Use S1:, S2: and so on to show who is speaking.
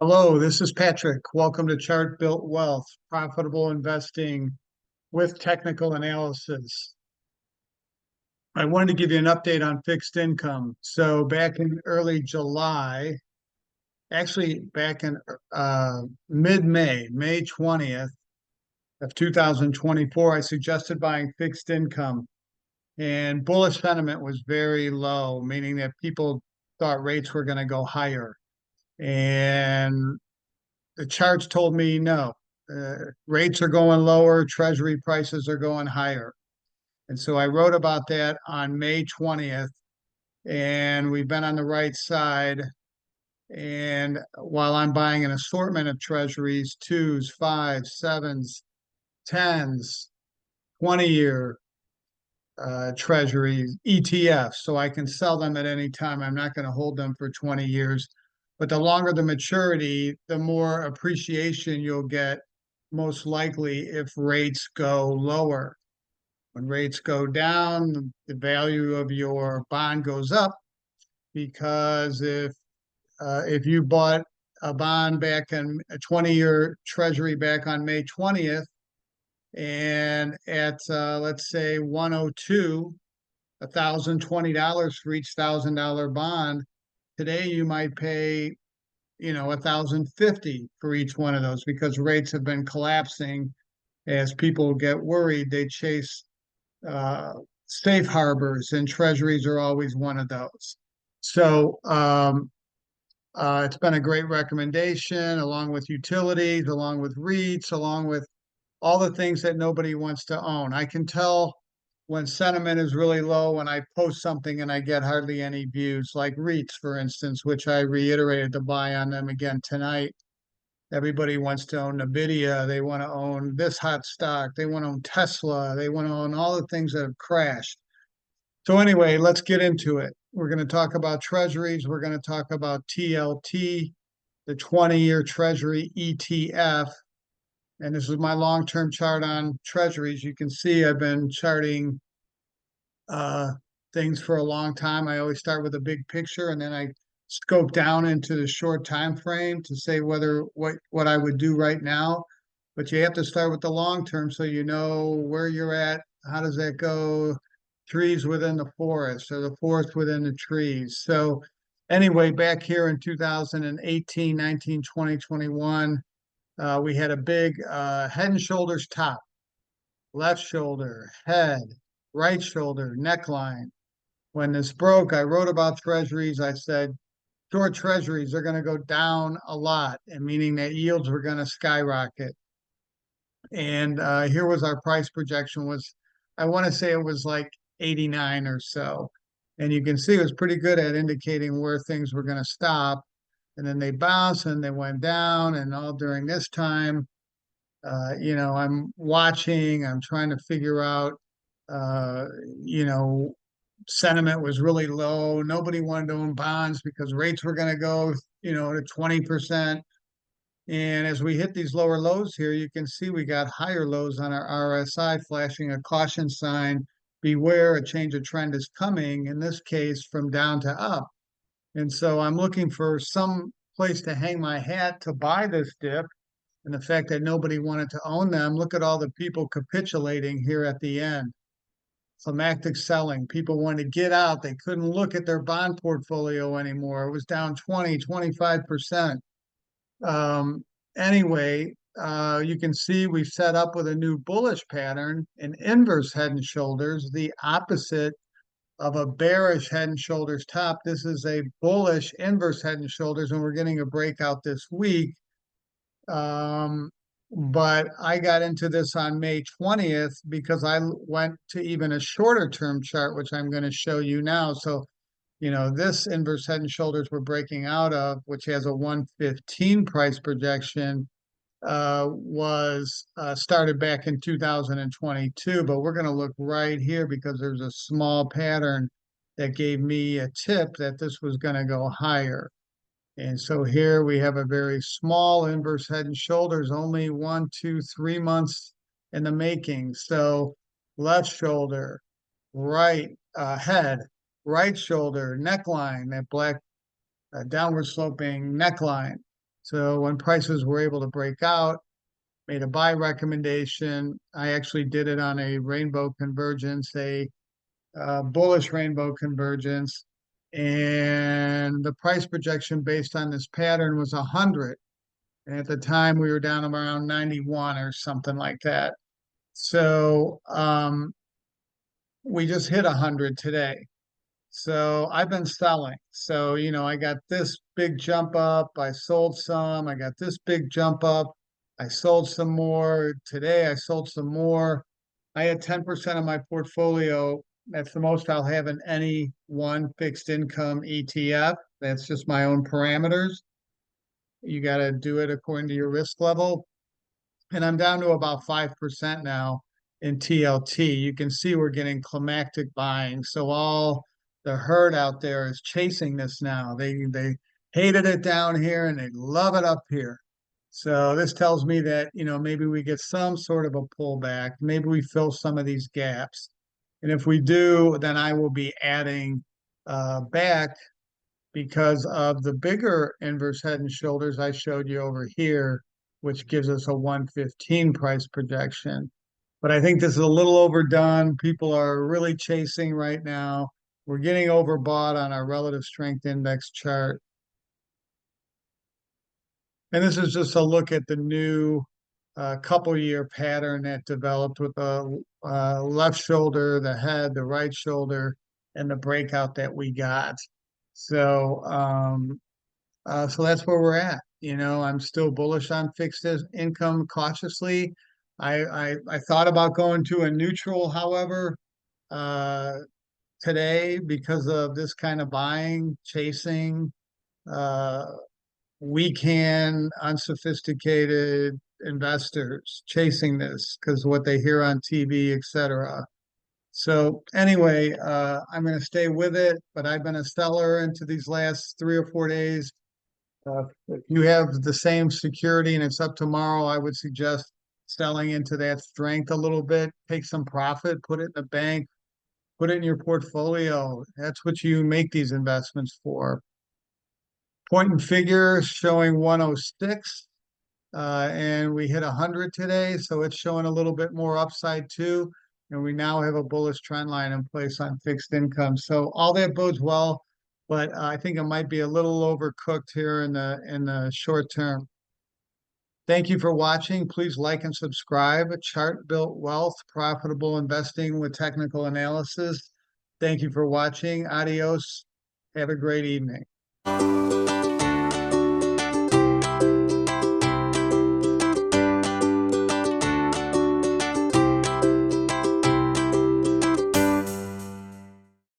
S1: Hello, this is Patrick. Welcome to Chart Built Wealth, profitable investing with technical analysis. I wanted to give you an update on fixed income. So back in early July, actually back in mid-May, May 20th of 2024, I suggested buying fixed income. And bullish sentiment was very low, meaning that people thought rates were going to go higher. And the charts told me no. Rates are going lower, treasury prices are going higher. And so I wrote about that on May 20th, and we've been on the right side. And while I'm buying an assortment of treasuries, twos, fives, sevens, tens, 20-year treasuries, ETFs, so I can sell them at any time. I'm not going to hold them for 20 years. But the longer the maturity, the more appreciation you'll get, most likely if rates go lower. When rates go down, the value of your bond goes up because if you bought a bond back in a 20-year treasury back on May 20th, and at let's say 102, $1,020 for each $1,000 bond. Today you might pay, $1,050 for each one of those because rates have been collapsing. As people get worried, they chase uh, safe harbors, and treasuries are always one of those. So it's been a great recommendation, along with utilities, along with REITs, along with all the things that nobody wants to own. I can tell when sentiment is really low when I post something and I get hardly any views, like REITs, for instance, which I reiterated to buy on them again tonight. Everybody wants to own Nvidia. They want to own this hot stock. They want to own Tesla. They want to own all the things that have crashed. So anyway, let's get into it. We're going to talk about treasuries. We're going to talk about TLT, the 20-year treasury ETF. And this is my long-term chart on treasuries. You can see I've been charting uh, things for a long time. I always start with a big picture, and then I scope down into the short time frame to say whether what I would do right now. But you have to start with the long term so you know where you're at. How does that go? Trees within the forest, or the forest within the trees. So anyway, back here in 2018, 19, 20, 21, we had a big head and shoulders top, left shoulder, head, right shoulder, neckline. When this broke, I wrote about treasuries. I said, short treasuries are going to go down a lot, and meaning that yields were going to skyrocket. And here was our price projection was, I want to say it was like 89 or so. And you can see it was pretty good at indicating where things were going to stop. And then they bounced and they went down. And all during this time, I'm watching, I'm trying to figure out, uh, you know, sentiment was really low. Nobody wanted to own bonds because rates were going to go, to 20%. And as we hit these lower lows here, you can see we got higher lows on our RSI flashing a caution sign. Beware, a change of trend is coming, in this case, from down to up. And so I'm looking for some place to hang my hat to buy this dip. And the fact that nobody wanted to own them, look at all the people capitulating here at the end. Climactic selling. People wanted to get out. They couldn't look at their bond portfolio anymore. It was down 20, 25%. Anyway, you can see we've set up with a new bullish pattern, an inverse head and shoulders, the opposite of a bearish head and shoulders top. This is a bullish inverse head and shoulders, and we're getting a breakout this week. But I got into this on May 20th because I went to even a shorter term chart, which I'm going to show you now. So, this inverse head and shoulders we're breaking out of, which has a 115 price projection, was started back in 2022. But we're going to look right here because there's a small pattern that gave me a tip that this was going to go higher. And so here we have a very small inverse head and shoulders, only 1, 2, 3 months in the making. So left shoulder, right head, right shoulder, neckline, that black downward sloping neckline. So when prices were able to break out, made a buy recommendation. I actually did it on a rainbow convergence, a bullish rainbow convergence, and the price projection based on this pattern was 100. And at the time, we were down around 91 or something like that. So we just hit 100 today. So I've been selling. So, I got this big jump up. I sold some. I got this big jump up. I sold some more. Today I sold some more. I had 10% of my portfolio. That's the most I'll have in any one fixed income ETF. That's just my own parameters. You got to do it according to your risk level. And I'm down to about 5% now in TLT. You can see we're getting climactic buying. So all the herd out there is chasing this now. They hated it down here and they love it up here. So this tells me that, maybe we get some sort of a pullback. Maybe we fill some of these gaps. And if we do, then I will be adding back because of the bigger inverse head and shoulders I showed you over here, which gives us a 115 price projection. But I think this is a little overdone. People are really chasing right now. We're getting overbought on our relative strength index chart. And this is just a look at the new couple year pattern that developed with the left shoulder, the head, the right shoulder, and the breakout that we got. So, so that's where we're at. I'm still bullish on fixed income cautiously. I thought about going to a neutral, however, uh, today because of this kind of buying, chasing, uh, weekend, unsophisticated investors chasing this because what they hear on TV, etc. So anyway, I'm going to stay with it, but I've been a seller into these last 3 or 4 days. If you have the same security and it's up tomorrow, I would suggest selling into that strength a little bit, take some profit, put it in the bank, put it in your portfolio. That's what you make these investments for. Point and figure showing 106, and we hit 100 today, so it's showing a little bit more upside too. And we now have a bullish trend line in place on fixed income. So all that bodes well, but I think it might be a little overcooked here in the short term. Thank you for watching. Please like and subscribe. Chart Built Wealth, Profitable Investing with Technical Analysis. Thank you for watching. Adios. Have a great evening.